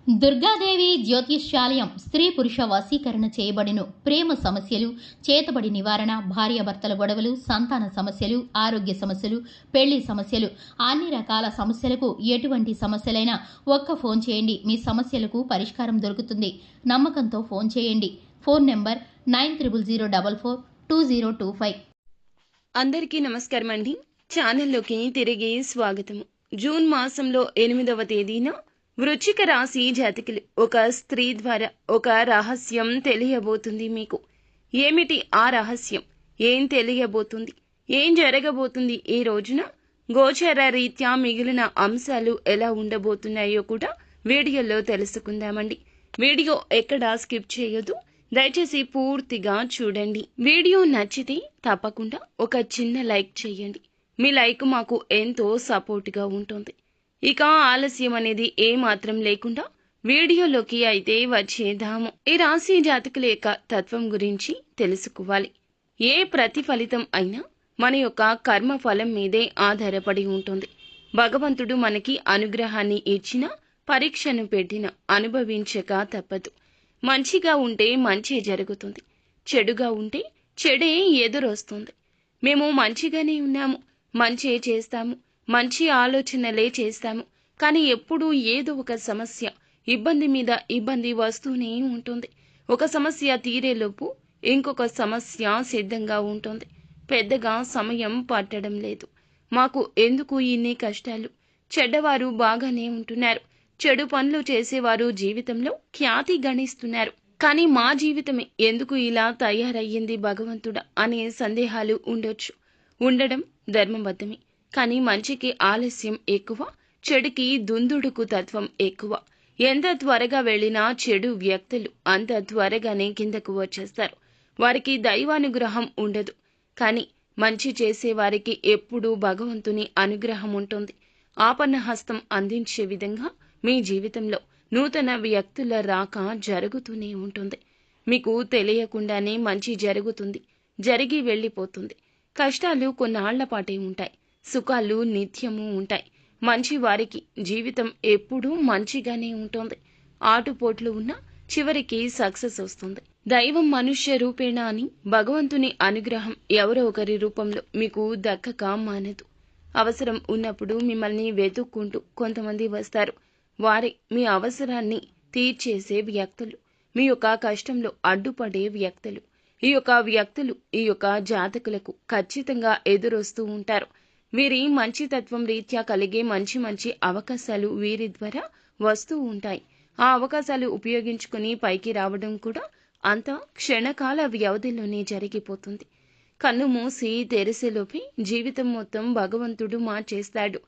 దుర్గాదేవి జ్యోతిష్యాలయం స్త్రీ పురుష వశీకరణ చేయబడిను. ప్రేమ సమస్యలు, చేతబడి నివారణ, భార్యాభర్తల గొడవలు, సంతాన సమస్యలు, ఆరోగ్య సమస్యలు, పెళ్లి సమస్యలు, అన్ని రకాల సమస్యలకు ఎటువంటి సమస్యలైనా ఒక్క ఫోన్ చేయండి. మీ సమస్యలకు పరిష్కారం దొరుకుతుంది. నమ్మకంతో ఫోన్ చేయండి. Phone number 9004442025. అందరికీ నమస్కారం అండి. ఛానల్లోకి తిరిగి స్వాగతం. జూన్ మాసంలో 8వ తేదీన వృశ్చిక రాశి జాతకులు ఒక స్త్రీ ద్వారా ఒక రహస్యం తెలియబోతుంది మీకు. ఏమిటి ఆ రహస్యం? ఏం తెలియబోతుంది? ఏం జరగబోతుంది ఈ రోజున? గోచర రీత్యా మిగిలిన అంశాలు ఎలా ఉండబోతున్నాయో కూడా వీడియోలో తెలుసుకుందామండి. వీడియో ఎక్కడా స్కిప్ చేయొద్దు. దయచేసి పూర్తిగా చూడండి. వీడియో నచ్చితే తప్పకుండా ఒక చిన్న లైక్ చేయండి. మీ లైక్ మాకు ఎంతో సపోర్ట్గా ఉంటుంది. ఇక ఆలస్యం అనేది ఏమాత్రం లేకుండా వీడియోలోకి అయితే వచ్చేద్దాము. ఈ రాశి జాతకుల యొక్క తత్వం గురించి తెలుసుకోవాలి. ఏ ప్రతిఫలితం అయినా మన యొక్క కర్మ ఫలం మీదే ఆధారపడి ఉంటుంది. భగవంతుడు మనకి అనుగ్రహాన్ని ఇచ్చిన, పరీక్షను పెట్టిన అనుభవించక తప్పదు. మంచిగా ఉంటే మంచి జరుగుతుంది, చెడుగా ఉంటే చెడే ఎదురొస్తుంది. మేము మంచిగానే ఉన్నాము, మంచే చేస్తాము, మంచి ఆలోచనలే చేస్తాము, కానీ ఎప్పుడూ ఏదో ఒక సమస్య, ఇబ్బంది మీద ఇబ్బంది వస్తూనే ఉంటుంది. ఒక సమస్య తీరేలోపు ఇంకొక సమస్య సిద్ధంగా ఉంటుంది. పెద్దగా సమయం పట్టడం లేదు. మాకు ఎందుకు ఇన్ని కష్టాలు? చెడ్డవారు బాగానే ఉంటున్నారు, చెడు పనులు చేసేవారు జీవితంలో ఖ్యాతి గణిస్తున్నారు, కానీ మా జీవితమే ఎందుకు ఇలా తయారయ్యింది భగవంతుడా అనే సందేహాలు ఉండడం ధర్మబద్ధమే. కానీ మంచికి ఆలస్యం ఎక్కువ, చెడుకి దుందుడుకు తత్వం ఎక్కువ. ఎంత త్వరగా వెళ్లినా చెడు వ్యక్తులు అంత త్వరగానే కిందకు వచ్చేస్తారు. వారికి దైవానుగ్రహం ఉండదు, కానీ మంచి చేసే వారికి ఎప్పుడూ భగవంతుని అనుగ్రహం ఉంటుంది. ఆపన్న హస్తం అందించే విధంగా మీ జీవితంలో నూతన వ్యక్తుల రాక జరుగుతూనే ఉంటుంది. మీకు తెలియకుండానే మంచి జరుగుతుంది, జరిగి వెళ్ళిపోతుంది. కష్టాలు కొన్నాళ్ల పాటే ఉంటాయి, సుఖాలు నిత్యము ఉంటాయి. మంచి వారికి జీవితం ఎప్పుడూ మంచిగానే ఉంటుంది. ఆటుపోట్లు ఉన్నా చివరికి సక్సెస్ వస్తుంది. దైవం మనుష్య రూపేణ అని భగవంతుని అనుగ్రహం ఎవరో ఒకరి రూపంలో మీకు దక్కక మానదు. అవసరం ఉన్నప్పుడు మిమ్మల్ని వెతుక్కుంటూ కొంతమంది వస్తారు. వారే మీ అవసరాన్ని తీర్చేసే వ్యక్తులు, మీ యొక్క కష్టంలో అడ్డుపడే వ్యక్తులు. ఈ యొక్క వ్యక్తులు ఈ యొక్క జాతకులకు ఖచ్చితంగా ఎదురొస్తూ ఉంటారు. వీరి మంచితత్వం రీత్యా కలిగే మంచి అవకాశాలు వీరి ద్వారా వస్తూ ఉంటాయి. ఆ అవకాశాలు ఉపయోగించుకుని పైకి రావడం కూడా అంత క్షణకాల వ్యవధిలోనే జరిగిపోతుంది. కన్ను మూసి తెరిసేలోపే జీవితం మొత్తం భగవంతుడు మార్చేస్తాడు.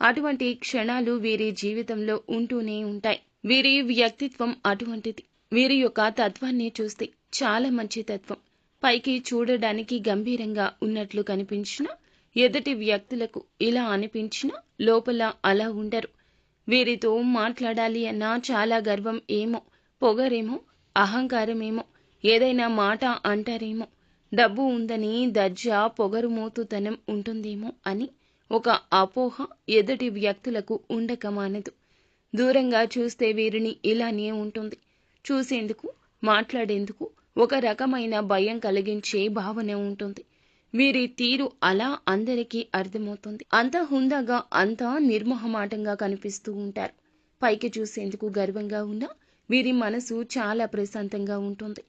అటువంటి క్షణాలు వీరి జీవితంలో ఉంటూనే ఉంటాయి. వీరి వ్యక్తిత్వం అటువంటిది. వీరి యొక్క తత్వాన్ని చూస్తే చాలా మంచి తత్వం. పైకి చూడడానికి గంభీరంగా ఉన్నట్లు కనిపించినా, ఎదుటి వ్యక్తులకు ఇలా అనిపించినా లోపల అలా ఉండరు. వీరితో మాట్లాడాలి అన్నా చాలా గర్వం ఏమో, పొగరేమో, అహంకారమేమో, ఏదైనా మాట అంటారేమో, డబ్బు ఉందని దర్జా పొగరుమోతుతనం ఉంటుందేమో అని ఒక అపోహ ఎదుటి వ్యక్తులకు ఉండక మానదు. దూరంగా చూస్తే వీరిని ఇలానే ఉంటుంది. చూసేందుకు, మాట్లాడేందుకు ఒక రకమైన భయం కలిగించే భావన ఉంటుంది. వీరి తీరు అలా అందరికీ అర్థమవుతుంది. అంత హుందాగా, అంత నిర్మోహమాటంగా కనిపిస్తూ ఉంటారు. పైకి చూసేందుకు గర్వంగా ఉన్నా వీరి మనసు చాలా ప్రశాంతంగా ఉంటుంది.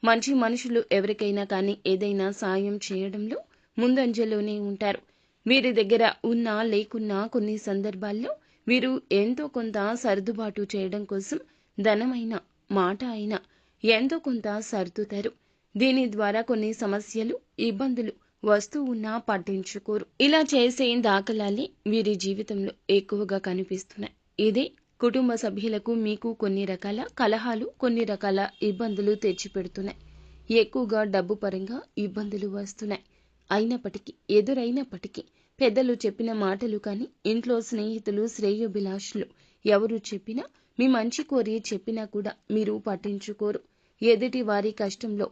మంచి మనుషులు ఎవరికైనా కానీ ఏదైనా సాయం చేయడంలో ముందంజలోనే ఉంటారు. వీరి దగ్గర ఉన్నా లేకున్నా కొన్ని సందర్భాల్లో వీరు ఎంతో కొంత సర్దుబాటు చేయడం కోసం ధనమైన, మాట అయినా ఎంతో కొంత సర్దుతారు. దీని ద్వారా కొన్ని సమస్యలు, ఇబ్బందులు వస్తూ ఉన్నా పట్టించుకోరు. ఇలా చేసే దాఖలాలే వీరి జీవితంలో ఎక్కువగా కనిపిస్తున్నాయి. ఇదే కుటుంబ సభ్యులకు మీకు కొన్ని రకాల కలహాలు, కొన్ని రకాల ఇబ్బందులు తెచ్చిపెడుతున్నాయి. ఎక్కువగా డబ్బు పరంగా ఇబ్బందులు వస్తున్నాయి. ఎదురైనప్పటికీ పెద్దలు చెప్పిన మాటలు కానీ, ఇంట్లో స్నేహితులు, శ్రేయోభిలాషులు ఎవరు చెప్పినా, మీ మంచి కోరి చెప్పినా కూడా మీరు పట్టించుకోరు. ఎదుటి వారి కష్టంలో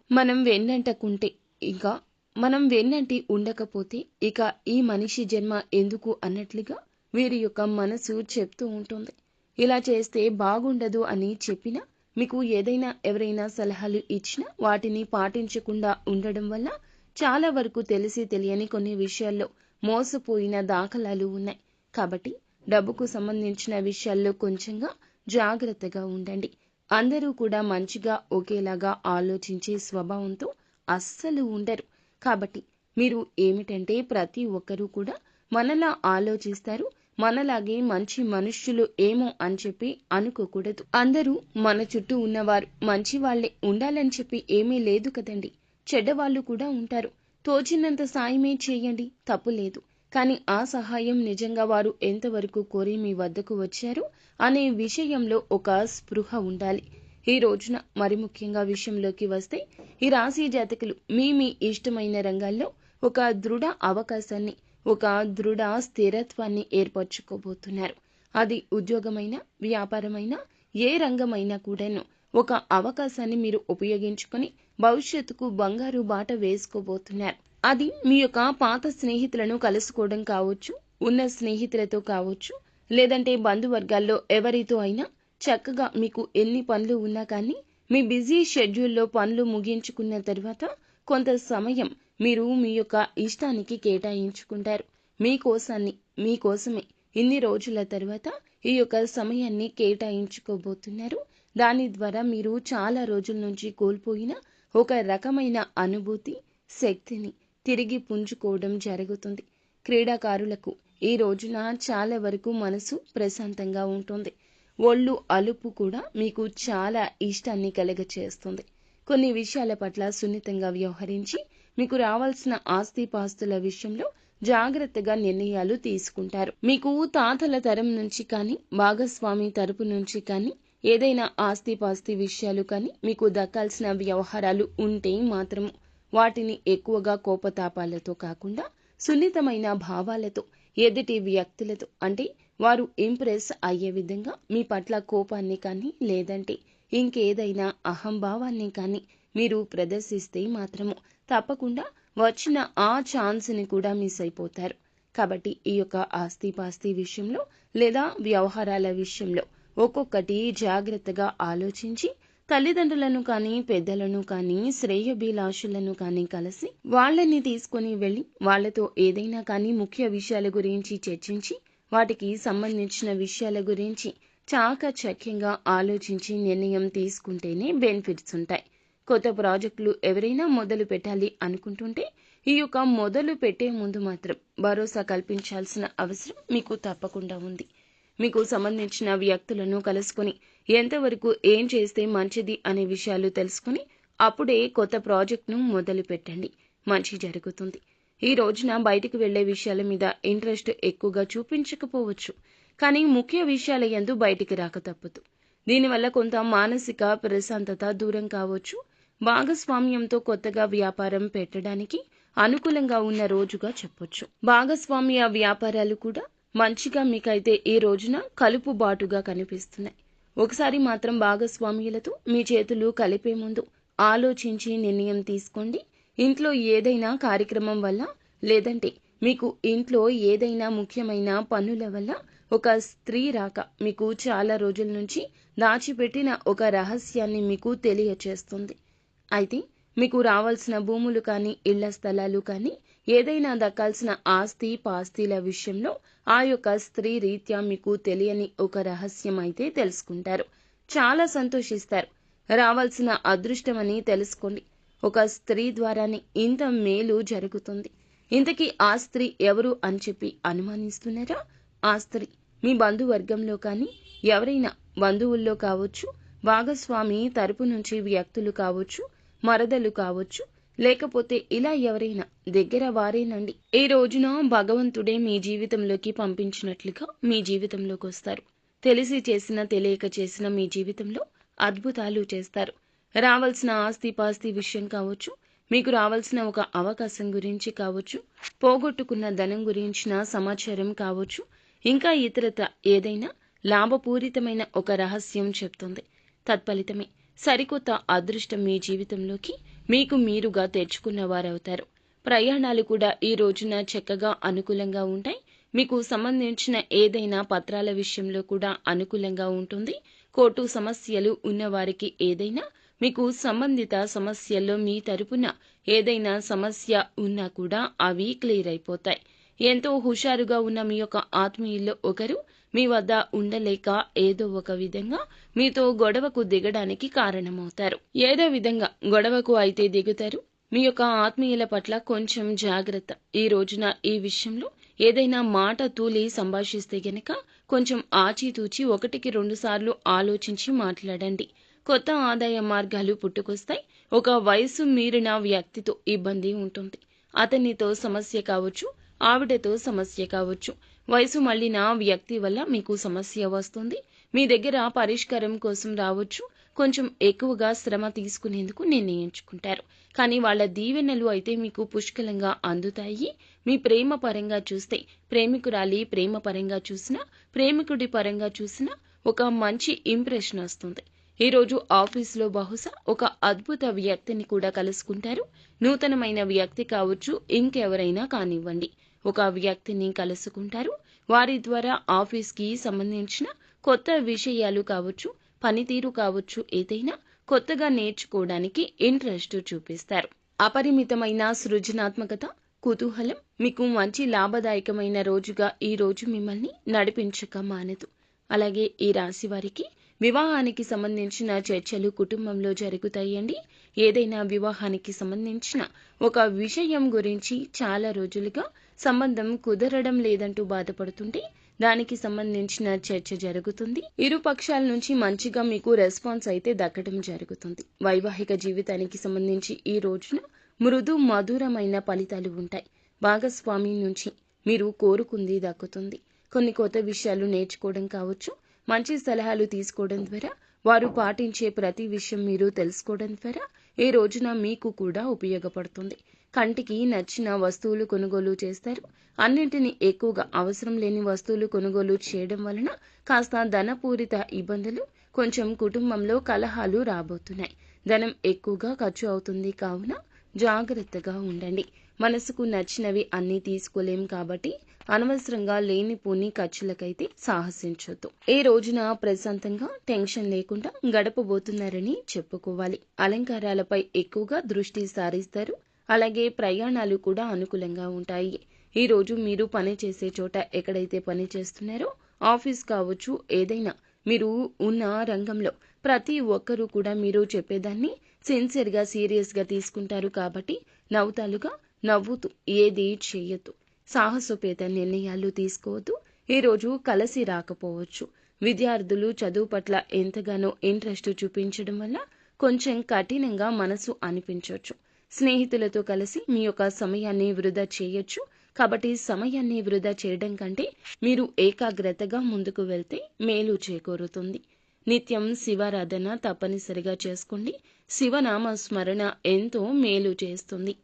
మనం వెన్నంటి ఉండకపోతే ఇక ఈ మనిషి జన్మ ఎందుకు అన్నట్లుగా వీరి యొక్క మనసు చెప్తూ ఉంటుంది. ఇలా చేస్తే బాగుండదు అని చెప్పినా, మీకు ఏదైనా ఎవరైనా సలహాలు ఇచ్చినా వాటిని పాటించకుండా ఉండడం వల్ల చాలా వరకు తెలిసి తెలియని కొన్ని విషయాల్లో మోసపోయిన దాఖలాలు ఉన్నాయి. కాబట్టి డబ్బుకు సంబంధించిన విషయాల్లో కొంచెంగా జాగ్రత్తగా ఉండండి. అందరూ కూడా మంచిగా ఒకేలాగా ఆలోచించే స్వభావంతో అస్సలు ఉండరు. కాబట్టి మీరు ఏమిటంటే ప్రతి ఒక్కరూ కూడా మనలా ఆలోచిస్తారు, మనలాగే మంచి మనుష్యులు ఏమో అని చెప్పి అనుకోకూడదు. అందరూ మన చుట్టూ ఉన్నవారు మంచి వాళ్లే ఉండాలని చెప్పి ఏమీ లేదు కదండి. చెడ్డవాళ్లు కూడా ఉంటారు. తోచినంత సాయమే చేయండి, తప్పు లేదు. కానీ ఆ సహాయం నిజంగా వారు ఎంతవరకు కోరి మీ వద్దకు వచ్చారు అనే విషయంలో ఒక స్పృహ ఉండాలి. ఈ రోజున మరి ముఖ్యంగా విషయంలోకి వస్తే, ఈ రాశి జాతకులు మీ ఇష్టమైన రంగాల్లో ఒక దృఢ అవకాశాన్ని, ఒక దృఢ స్థిరత్వాన్ని ఏర్పరచుకోబోతున్నారు. అది ఉద్యోగమైనా, వ్యాపారమైనా, ఏ రంగమైనా కూడాను ఒక అవకాశాన్ని మీరు ఉపయోగించుకొని భవిష్యత్తుకు బంగారు బాట వేసుకోబోతున్నారు. అది మీ యొక్క పాత స్నేహితులను కలుసుకోవడం కావచ్చు, ఉన్న స్నేహితులతో కావచ్చు, లేదంటే బంధువర్గాల్లో ఎవరితో అయినా చక్కగా మీకు ఎన్ని పనులు ఉన్నా కానీ మీ బిజీ షెడ్యూల్లో పనులు ముగించుకున్న తర్వాత కొంత సమయం మీరు మీ యొక్క ఇష్టానికి కేటాయించుకుంటారు. మీకోసమే ఇన్ని రోజుల తర్వాత ఈ యొక్క సమయాన్ని కేటాయించుకోబోతున్నారు. దాని ద్వారా మీరు చాలా రోజుల నుంచి కోల్పోయిన ఒక రకమైన అనుభూతి, శక్తిని తిరిగి పుంజుకోవడం జరుగుతుంది. క్రీడాకారులకు ఈ రోజున చాలా వరకు మనసు ప్రశాంతంగా ఉంటుంది. ఒళ్ళు అలుపు కూడా మీకు చాలా ఇష్టాన్ని కలగచేస్తుంది. కొన్ని విషయాల పట్ల సున్నితంగా వ్యవహరించి మీకు రావాల్సిన ఆస్తిపాస్తుల విషయంలో జాగ్రత్తగా నిర్ణయాలు తీసుకుంటారు. మీకు తాతల తరం నుంచి కానీ, భాగస్వామి తరపు నుంచి కానీ ఏదైనా ఆస్తిపాస్తి విషయాలు కానీ మీకు దక్కాల్సిన వ్యవహారాలు ఉంటే మాత్రము వాటిని ఎక్కువగా కోపతాపాలతో కాకుండా సున్నితమైన భావాలతో ఎదుటి వ్యక్తులతో, అంటే వారు ఇంప్రెస్ అయ్యే విధంగా మీ పట్ల కోపాన్ని కానీ లేదంటే ఇంకేదైనా అహంభావాన్ని కానీ మీరు ప్రదర్శిస్తే మాత్రము తప్పకుండా వచ్చిన ఆ ఛాన్స్ని కూడా మిస్ అయిపోతారు. కాబట్టి ఈ యొక్క ఆస్తిపాస్తి విషయంలో లేదా వ్యవహారాల విషయంలో ఒక్కొక్కటి జాగ్రత్తగా ఆలోచించి తల్లిదండ్రులను కానీ, పెద్దలను కానీ, శ్రేయభిలాషులను కానీ కలిసి వాళ్ళని తీసుకుని వెళ్ళి వాళ్లతో ఏదైనా కానీ ముఖ్య విషయాల గురించి చర్చించి వాటికి సంబంధించిన విషయాల గురించి చాకచక్యంగా ఆలోచించి నిర్ణయం తీసుకుంటేనే బెనిఫిట్స్ ఉంటాయి. కొత్త ప్రాజెక్టులు ఎవరైనా మొదలు పెట్టాలి అనుకుంటుంటే ఈ యొక్క మొదలు పెట్టే ముందు మాత్రం భరోసా కల్పించాల్సిన అవసరం మీకు తప్పకుండా ఉంది. మీకు సంబంధించిన వ్యక్తులను కలుసుకొని ఎంతవరకు ఏం చేస్తే మంచిది అనే విషయాలు తెలుసుకుని అప్పుడే కొత్త ప్రాజెక్టును మొదలు పెట్టండి. మంచి జరుగుతుంది. ఈ రోజున బయటికి వెళ్లే విషయాల మీద ఇంట్రెస్ట్ ఎక్కువగా చూపించకపోవచ్చు, కానీ ముఖ్య విషయాల యందు బయటికి రాక తప్పదు. దీనివల్ల కొంత మానసిక ప్రశాంతత దూరం కావచ్చు. భాగస్వామ్యంతో కొత్తగా వ్యాపారం పెట్టడానికి అనుకూలంగా ఉన్న రోజుగా చెప్పొచ్చు. భాగస్వామ్య వ్యాపారాలు కూడా మంచిగా మీకైతే ఈ రోజున కలుపుబాటుగా కనిపిస్తున్నాయి. ఒకసారి మాత్రం భాగస్వామ్యులతో మీ చేతులు కలిపే ముందు ఆలోచించి నిర్ణయం తీసుకోండి. ఇంట్లో ఏదైనా కార్యక్రమం వల్ల, లేదంటే మీకు ఇంట్లో ఏదైనా ముఖ్యమైన పనుల వల్ల ఒక స్త్రీ రాక మీకు చాలా రోజుల నుంచి దాచిపెట్టిన ఒక రహస్యాన్ని మీకు తెలియచేస్తుంది. అయితే మీకు రావాల్సిన భూములు కానీ, ఇళ్ల స్థలాలు కానీ, ఏదైనా దక్కాల్సిన ఆస్తి పాస్తీల విషయంలో ఆ యొక్క స్త్రీ రీత్యా మీకు తెలియని ఒక రహస్యం అయితే తెలుసుకుంటారు. చాలా సంతోషిస్తారు. రావాల్సిన అదృష్టమని తెలుసుకోండి. ఒక స్త్రీ ద్వారానే ఇంత మేలు జరుగుతుంది. ఇంతకీ ఆ స్త్రీ ఎవరు అని చెప్పి అనుమానిస్తున్నారా? ఆ స్త్రీ మీ బంధువర్గంలో కానీ, ఎవరైనా బంధువుల్లో కావచ్చు, భాగస్వామి తరపు నుంచి వ్యక్తులు కావచ్చు, మరదలు కావచ్చు, లేకపోతే ఇలా ఎవరైనా దగ్గర వారేనండి. ఈ రోజున భగవంతుడే మీ జీవితంలోకి పంపించినట్లుగా మీ జీవితంలోకి వస్తారు. తెలిసి చేసిన, తెలియక చేసిన మీ జీవితంలో అద్భుతాలు చేస్తారు. రావాల్సిన ఆస్తిపాస్తి విషయం కావచ్చు, మీకు రావాల్సిన ఒక అవకాశం గురించి కావచ్చు, పోగొట్టుకున్న ధనం గురించిన సమాచారం కావచ్చు, ఇంకా ఇతరత ఏదైనా లాభపూరితమైన ఒక రహస్యం చెప్తుంది. తత్ఫలితమే సరికొత్త అదృష్టం మీ జీవితంలోకి మీకు మీరుగా తెచ్చుకున్న వారవుతారు. ప్రయాణాలు కూడా ఈ రోజున చక్కగా అనుకూలంగా ఉంటాయి. మీకు సంబంధించిన ఏదైనా పత్రాల విషయంలో కూడా అనుకూలంగా ఉంటుంది. కోర్టు సమస్యలు ఉన్నవారికి ఏదైనా మీకు సంబంధిత సమస్యల్లో మీ తరపున ఏదైనా సమస్య ఉన్నా కూడా అవి క్లియర్ అయిపోతాయి. ఎంతో హుషారుగా ఉన్న మీ యొక్క ఆత్మీయుల్లో ఒకరు మీ వద్ద ఉండలేక ఏదో ఒక విధంగా మీతో గొడవకు దిగడానికి కారణమవుతారు. ఏదో విధంగా గొడవకు అయితే దిగుతారు. మీ యొక్క ఆత్మీయుల పట్ల కొంచెం జాగ్రత్త. ఈ రోజున ఈ విషయంలో ఏదైనా మాట తూలి సంభాషిస్తే గనక కొంచెం ఆచితూచి 1-2 సార్లు ఆలోచించి మాట్లాడండి. కొత్త ఆదాయ మార్గాలు పుట్టుకొస్తాయి. ఒక వయసు మీరిన వ్యక్తితో ఇబ్బంది ఉంటుంది. అతనితో సమస్య కావచ్చు, ఆవిడతో సమస్య కావచ్చు. వయసు మళ్ళిన వ్యక్తి వల్ల మీకు సమస్య వస్తుంది. మీ దగ్గర పరిష్కారం కోసం రావచ్చు. కొంచెం ఎక్కువగా శ్రమ తీసుకునేందుకు నిర్ణయించుకుంటారు. కానీ వాళ్ళ దీవెనలు అయితే మీకు పుష్కలంగా అందుతాయి. మీ ప్రేమ పరంగా చూస్తే ప్రేమికురాలి ప్రేమ పరంగా చూసినా, ప్రేమికుడి పరంగా చూసినా ఒక మంచి ఇంప్రెషన్ వస్తుంది. ఈ రోజు ఆఫీసులో బహుశా ఒక అద్భుత వ్యక్తిని కూడా కలుసుకుంటారు. నూతనమైన వ్యక్తి కావచ్చు, ఇంకెవరైనా కానివ్వండి, ఒక వ్యక్తిని కలుసుకుంటారు. వారి ద్వారా ఆఫీస్కి సంబంధించిన కొత్త విషయాలు కావచ్చు, పనితీరు కావచ్చు, ఏదైనా కొత్తగా నేర్చుకోవడానికి ఇంట్రెస్ట్ చూపిస్తారు. అపరిమితమైన సృజనాత్మకత, కుతూహలం మీకు మంచి లాభదాయకమైన రోజుగా ఈ రోజు మిమ్మల్ని నడిపించక మానదు. అలాగే ఈ రాశి వారికి వివాహానికి సంబంధించిన చర్చలు కుటుంబంలో జరుగుతాయండి. ఏదైనా వివాహానికి సంబంధించిన ఒక విషయం గురించి చాలా రోజులుగా సంబంధం కుదరడం లేదంటూ బాధపడుతుంటే దానికి సంబంధించిన చర్చ జరుగుతుంది. ఇరు పక్షాల నుంచి మంచిగా మీకు రెస్పాన్స్ అయితే దక్కడం జరుగుతుంది. వైవాహిక జీవితానికి సంబంధించి ఈ రోజున మృదు మధురమైన ఫలితాలు ఉంటాయి. భాగస్వామి నుంచి మీరు కోరుకుంది దక్కుతుంది. కొన్ని కొత్త విషయాలు నేర్చుకోవడం కావచ్చు, మంచి సలహాలు తీసుకోవడం ద్వారా, వారు పాటించే ప్రతి విషయం మీరు తెలుసుకోవడం ద్వారా ఈ రోజున మీకు కూడా ఉపయోగపడుతుంది. కంటికి నచ్చిన వస్తువులు కొనుగోలు చేస్తారు. అన్నింటినీ ఎక్కువగా అవసరం లేని వస్తువులు కొనుగోలు చేయడం వలన కాస్త ధనపూరిత ఇబ్బందులు, కొంచెం కుటుంబంలో కలహాలు రాబోతున్నాయి. ధనం ఎక్కువగా ఖర్చు అవుతుంది కావున జాగ్రత్తగా ఉండండి. మనసుకు నచ్చినవి అన్నీ తీసుకోలేం కాబట్టి అనవసరంగా లేనిపోని ఖర్చులకైతే సాహసించొద్దు. ఈ రోజున ప్రశాంతంగా టెన్షన్ లేకుండా గడపబోతున్నారని చెప్పుకోవాలి. అలంకారాలపై ఎక్కువగా దృష్టి సారిస్తారు. అలాగే ప్రయాణాలు కూడా అనుకూలంగా ఉంటాయి. ఈ రోజు మీరు పని చేసే చోట ఎక్కడైతే పని చేస్తున్నారో, ఆఫీస్ కావచ్చు, ఏదైనా మీరు ఉన్న రంగంలో ప్రతి ఒక్కరూ కూడా మీరు చెప్పేదాన్ని సిన్సియర్గా సీరియస్గా తీసుకుంటారు కాబట్టి నవ్వుతూ ఏది చేయొద్దు. సాహసోపేత నిర్ణయాలు తీసుకోవద్దు. ఈ రోజు కలిసి రాకపోవచ్చు. విద్యార్థులు చదువు పట్ల ఎంతగానో ఇంట్రెస్ట్ చూపించడం వల్ల కొంచెం కఠినంగా మనసు అనిపించవచ్చు. స్నేహితులతో కలిసి మీ యొక్క సమయాన్ని వృధా చేయొచ్చు. కాబట్టి సమయాన్ని వృధా చేయడం కంటే మీరు ఏకాగ్రతగా ముందుకు వెళ్తే మేలు చేకూరుతుంది. నిత్యం శివారాధన తప్పనిసరిగా చేసుకోండి. శివనామ స్మరణ ఎంతో మేలు చేస్తుంది.